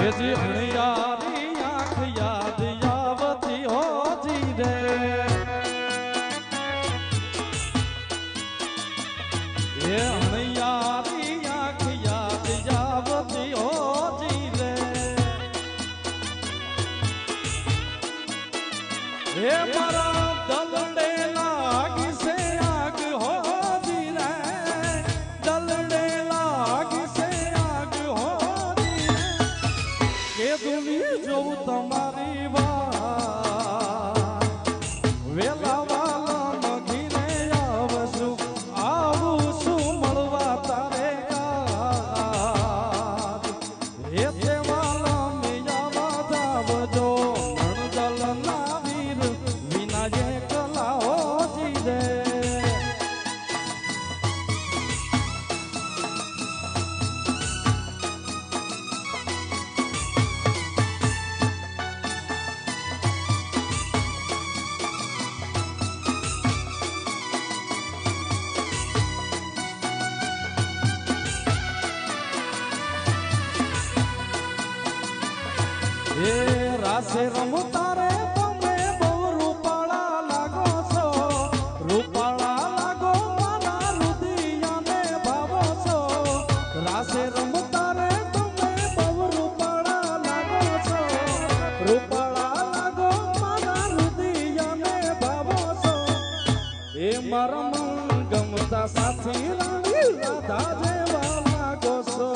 એ જી અણિયારી આંખ યાદ આવતી હોતી રે એ અણિયારી આંખ યાદ આવતી હોતી રે એ મારા દલડે લાગી છે આગ હોતી રે દલડે લાગી છે આગ હોતી રે કે દુની જોઉં તમારી વાત વેલા વાલા મગીને આવશું આવું શું મળવા તારે ગાત એ તે વાલા મેયાવા જાવજો મણદલ ના વીર વિના જે કલા હોતી રે એ રાસે રમતા રે તમે બહુ રૂપાળા લાગો છો રૂપાળા લાગો મારા રુદિયાને ભાવો છો રાસે રમતા રે તમે બહુ રૂપાળા લાગો છો રૂપાળા લાગો મારા રુદિયાને ભાવો છો એ મારા મન ગમતા સાથી રાણી રાધા જેવા લાગો છો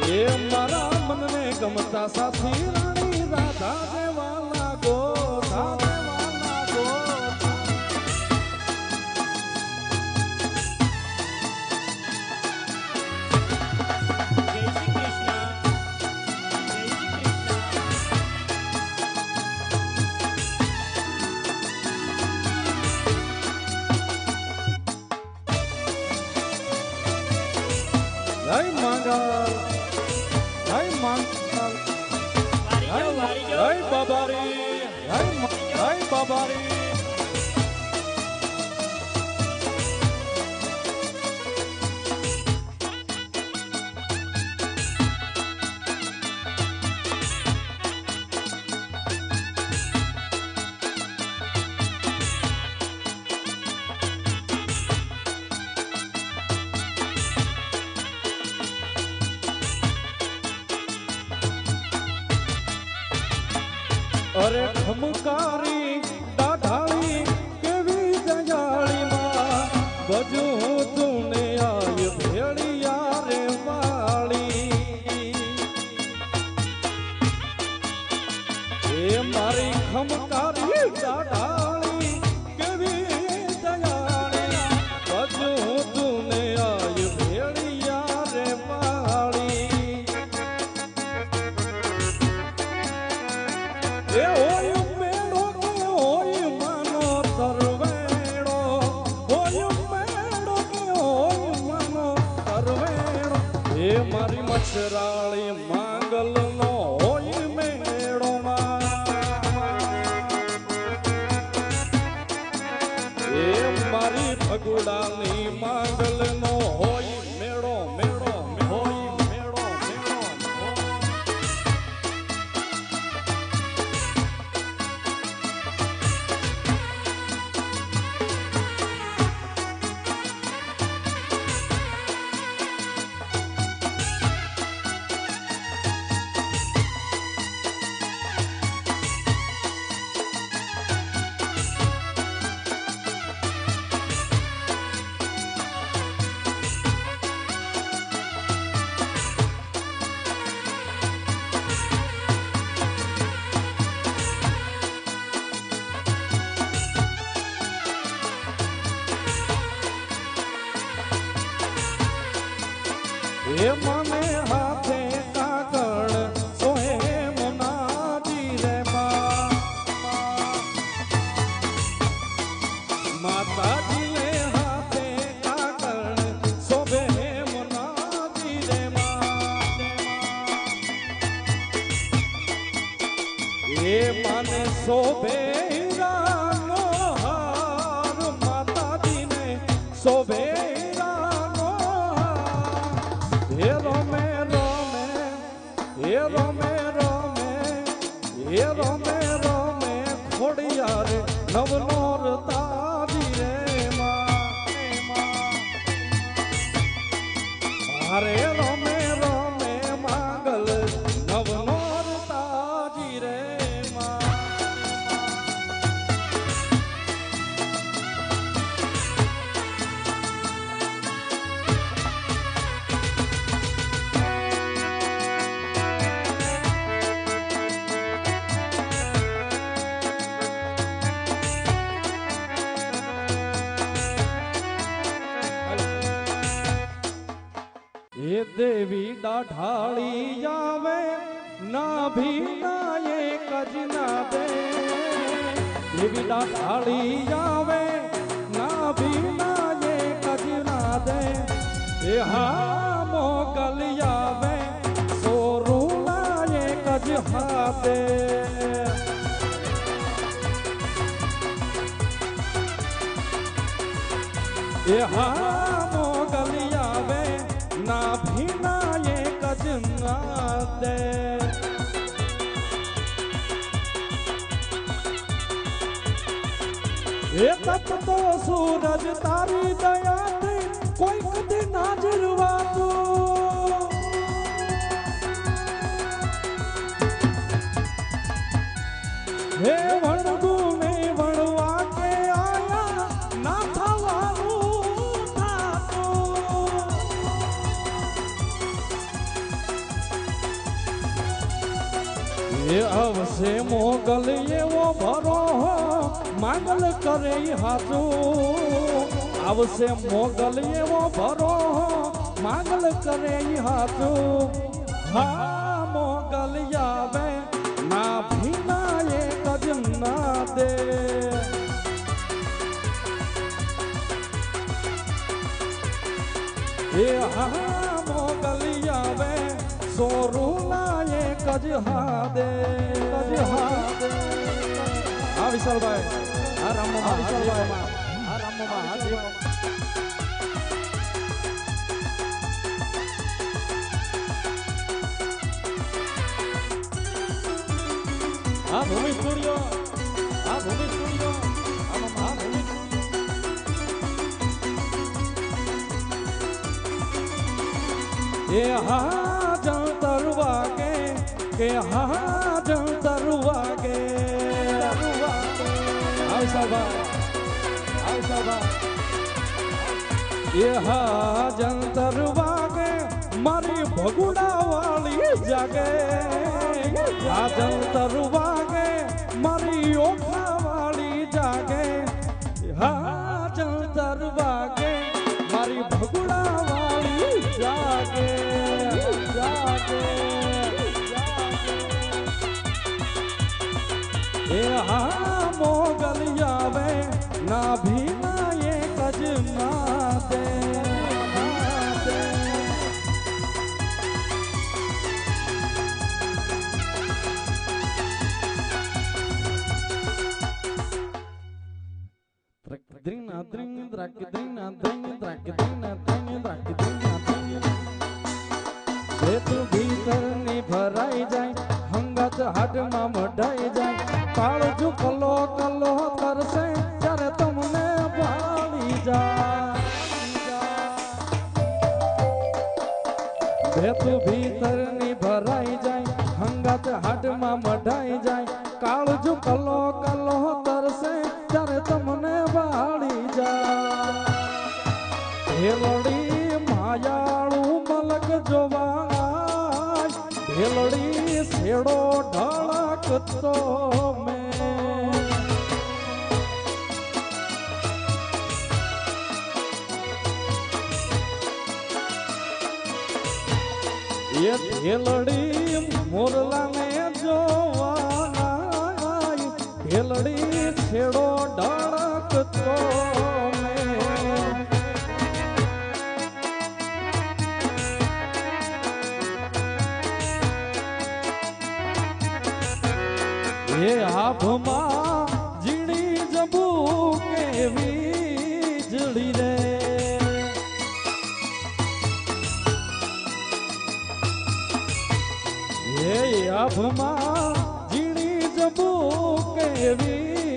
એ મારા મનને ગમતા સાથી રાણી રાધા જેવા લાગો જય મંગલ જય મંગલ જય બાબારી જય બાબારી અરે ખમકારી દાઢાળી કેવી દયાળી માં બજું તુને આય ભેળિયા રે વાળી એ મારી ખમકારી દાઢાળી કેવી દયાળી બજું તુને આય ભેળિયા રે વાળી એ હોય મેળો કે હોય માનો તરવેડો હોય મેળો કે હોય માનો તરવેડો એ મારી મચ્છરાળી માંગલનો હોય મેળો એ મારી ભગુડાની માંગલનો હોય મેળો મેળો હોય મેળો મેળો એ મને હાથે કાગળ સોહે મોનાજી રે માતાજી ને હાથે કાગળ સોહે મોનાજી રે એ મને શોભે હીરાનો હાર માતાજી ને શોભે હીરાનો ખોડિયા રે નવનોર તાજી રે અરે રમે રમે માંગલ નવનોર તાજી રે એ દેવી દાઢાળી આવે ના ભીના એક જ ના દે દેવી દાઢાળી આવે ના ભીના એક જ ના દે એ હા મોગલ આવે સોરુના એક જ હાથે એ હા મોગલ આવે ના ભીના એક જ ના દે એ તપતો સૂરજ તારી દયાથી કોઈ કદી ના જરવાતો હે વણગુને વણવા કે આયા ના થવાનું થાતું એ અવશે મોગલ એવો ભરો માંગલ કરે હાથું આવશે મોગલ એવો ભરો માંગલ કરે હાથું હા મોગલ આવે ના ભીના એક જ ના દે એ હા મોગલ આવે સોરુના એક જ હાદે હા વિશાલભાઈ હા રામમાં વિશાલભાઈ હા રામમાં હાજી હા ભૂમિ સ્ટુડિયો હા ભૂમિ સ્ટુડિયો હા ભૂમિ એ હા જંતર વાગે કે હા જંતર વાગે એ હા જંતર વાગે મારી ભગુડા વાળી જાગે આ જંતર વાગે મારી ઓખા વાળી જાગે હા જંતર વાગે મારી ભગુડા વાળી જાગે એ હા મોગલ આવે ના ભીના એક જ ના દે ભીતરની ભરાઈ જાય હંગત હાડમાં મઢાઈ જાય કાળજુ કલો કલો કરશે ત્યારે તમને ભાળી જાય ભીતરની ભરાઈ જાય હંગત હાડમાં મઢાઈ જાય કાળજુ કલો કલો કરશે ત્યારે તમને ભાળી જાય હેલડી માયાળું મલક જોવા હેલડી શેડો ઢળકતો મેં એ હેલડી મોરલાને જોવા હેલડી શેડો ઢળકતો એ આભમાં ઝીણી જબુ કેવી જડી રે એ આભમાં ઝીણી જબુ કેવી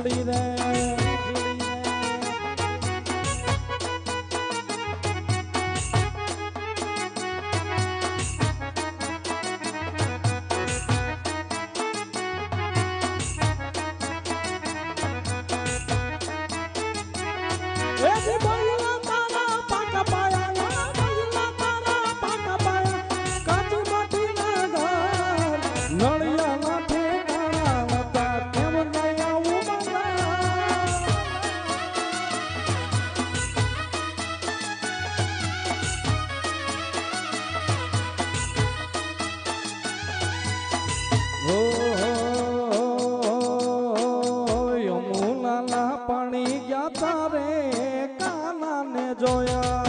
વીજળી રે યમુનાના પાણી ગયા તારે કાનાને જોયા